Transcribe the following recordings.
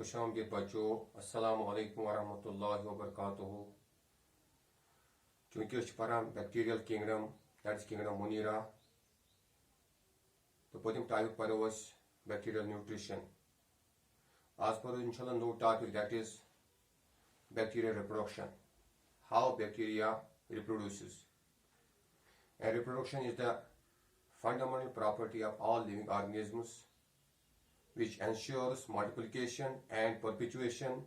खुशामदीद बच्चों, अस्सलामु अलैकुम वरहमतुल्लाहि वबरकातुहू। चूंकि पढ़ान bacterial kingdom, that is kingdom monera, तो पतिम टॉपिक पढ़ो बैक्टीरियल न्यूट्रिशन। आज पढ़ो इंशाल्लाह नो topic, that is bacterial reproduction, how bacteria reproduces. And reproduction is the fundamental property of all living organisms which ensures multiplication and perpetuation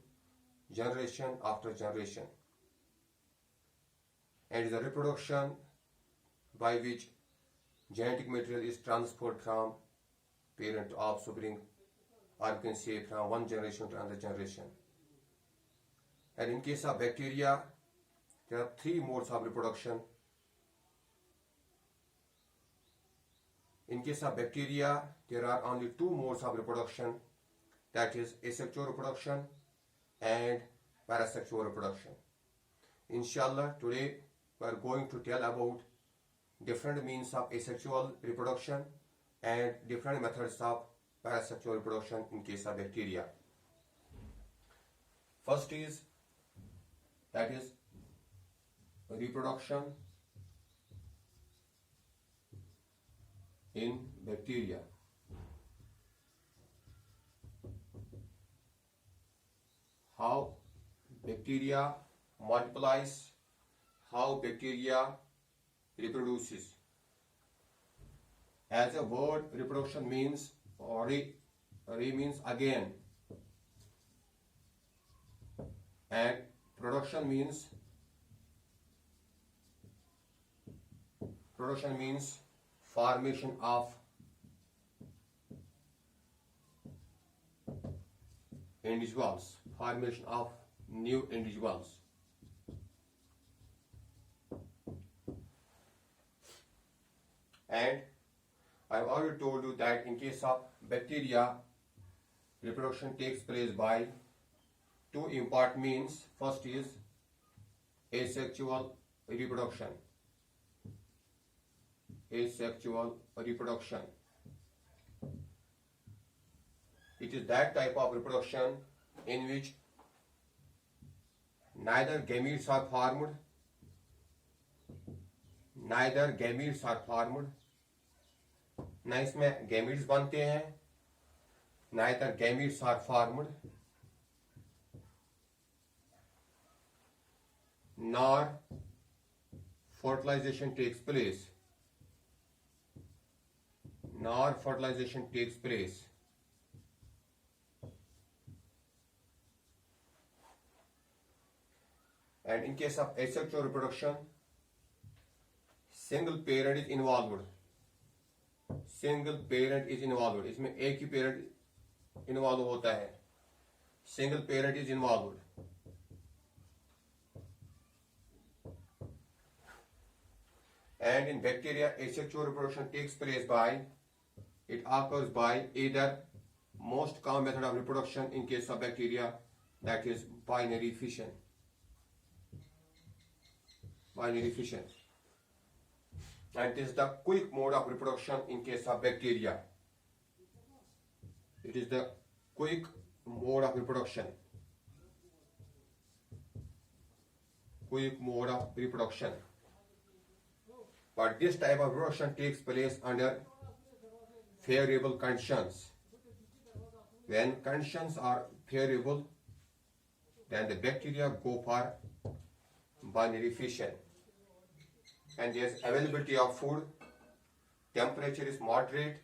generation after generation, and is a reproduction by which genetic material is transferred from parent to offspring, or you can say from one generation to another generation. And in case of bacteria, there are three modes of reproduction. In case of bacteria, there are only two modes of reproduction, that is asexual reproduction and parasexual reproduction. Inshallah, today we are going to tell about different means of asexual reproduction and different methods of parasexual reproduction in case of bacteria. First is, that is reproduction in bacteria. How bacteria multiplies, how bacteria reproduces. As a word, reproduction means re means again, and production means formation of individuals, formation of new individuals. And I have already told you that in case of bacteria, reproduction takes place by two important means. First is asexual reproduction. Asexual reproduction. It is that type of reproduction in which neither gametes are formed, न इसमें gametes बनते हैं, neither gametes are formed, nor fertilization takes place. And in case of asexual reproduction, single parent is involved. इसमें एक ही parent involved होता है. Single parent is involved. And in bacteria, asexual reproduction occurs by either most common method of reproduction in case of bacteria, that is binary fission. And this is the quick mode of reproduction in case of bacteria. It is the quick mode of reproduction. But this type of reproduction takes place under favorable conditions. When conditions are favorable, then the bacteria go for binary fission. And there is availability of food, temperature is moderate,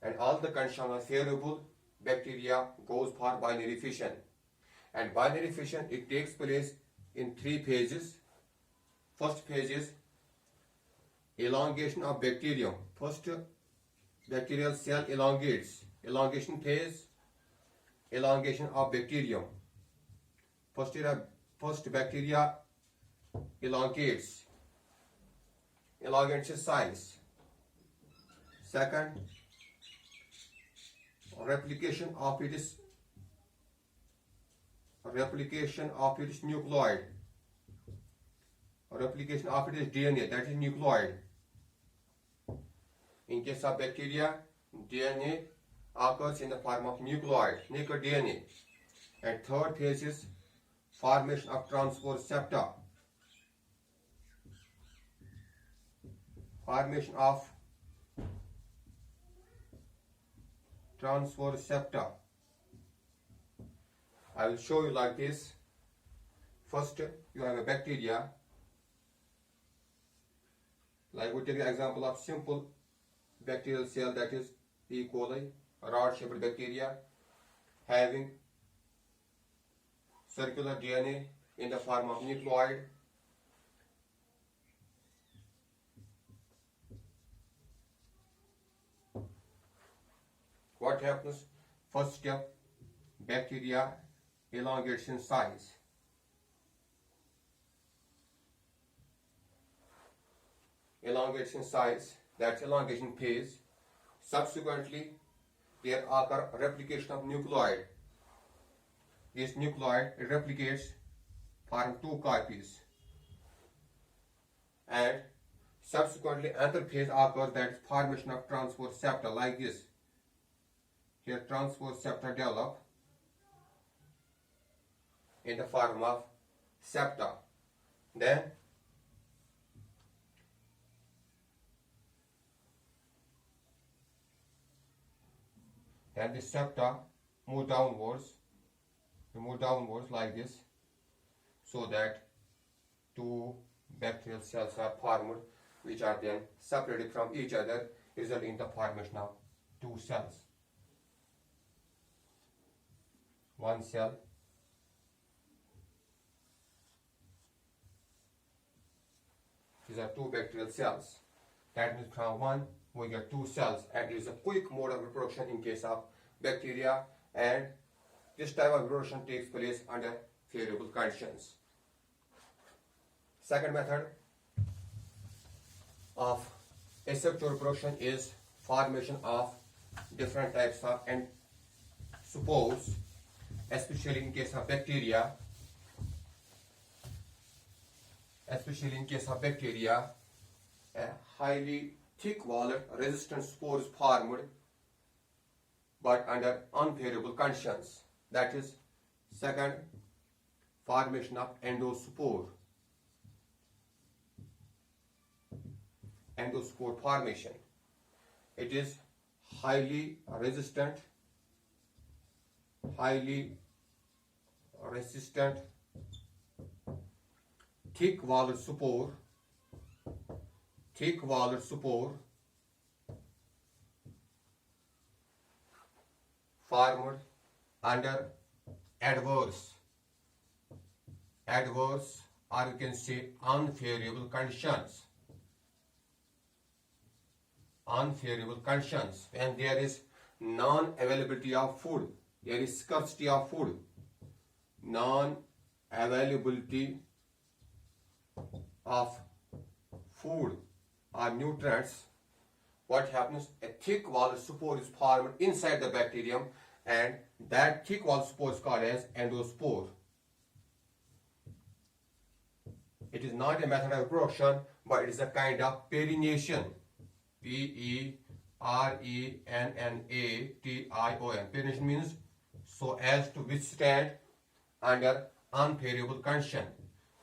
and all the conditions are favorable, bacteria goes for binary fission. And binary fission, it takes place in three phases. First phase is elongation of bacterium. First, bacterial cell elongates. Elongation phase, elongation of bacterium. First bacteria elongates its size. Second, replication of its nucleoid, replication of its DNA, that is nucleoid. In case of bacteria, DNA occurs in the form of nucleoid, naked DNA. And third phase is formation of transport septa. Formation of transport septa. I will show you like this. First, you have a bacteria. Like we take the example of simple bacterial cell, that is E. coli, a rod-shaped bacteria having circular DNA in the form of nucleoid. What happens? First step, bacteria elongates in size. Elongates in size, that's elongation phase. Subsequently, there occur replication of nucleoid. This nucleoid replicates, form two copies. And subsequently, another phase occurs, that is formation of transport septa, like this. Here, transport septa develop in the form of septa. Then, the septa move downwards like this, so that two bacterial cells are formed, which are then separated from each other, resulting in the formation of two cells. One cell, these are two bacterial cells. That means from one we get two cells, and it is a quick mode of reproduction in case of bacteria, and this type of reproduction takes place under favorable conditions. Second method of asexual reproduction is formation of different types of spores, especially in case of bacteria. A highly thick-walled resistant spore is formed, but under unfavorable conditions. That is, second, formation of endospore. Endospore formation. It is highly resistant, thick-walled spore, formed under adverse, or you can say unfavorable conditions. When there is non-availability of food, there is scarcity of food, non-availability of food or nutrients, what happens? A thick-walled spore is formed inside the bacterium, and that thick-walled spore is called as endospore. It is not a method of reproduction, but it is a kind of perennation. Perennation. Perennation means so as to withstand under unfavorable condition,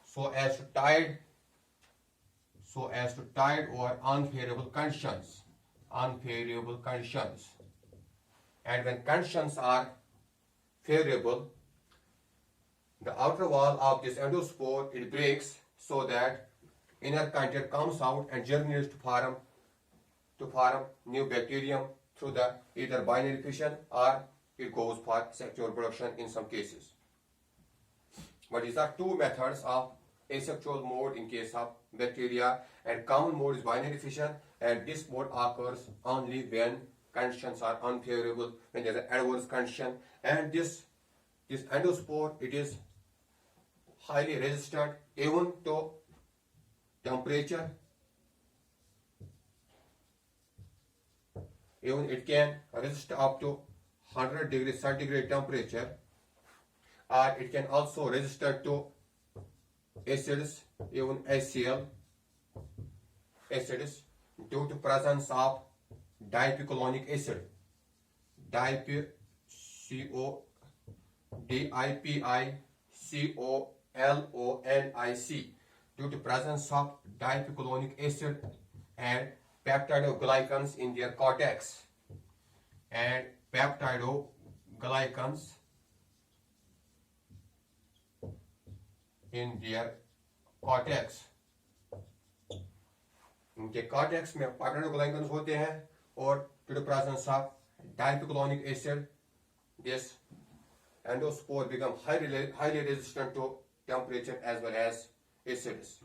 so as to tide over unfavorable conditions. And when conditions are favorable, the outer wall of this endospore, it breaks, so that inner content comes out and germinates to form new bacterium through the either binary fission, or it goes for sexual reproduction in some cases. But these are two methods of asexual mode in case of bacteria, and common mode is binary fission, and this mode occurs only when conditions are unfavorable, when there is an adverse condition. And this endospore, it is highly resistant even to temperature. Even it can resist up to 100 degrees centigrade temperature, or it can also resist to acids, even HCl acids, due to presence of dipicolonic acid. dipicolonic due to presence of dipicolonic acid and peptidoglycans in their cortex. And peptidoglycans in their cortex. इनके cortex में पेप्टाइडोग्लाइकन्स होते हैं और due to presence of dipicolonic acid, this endospore become highly resistant to temperature as well as acids.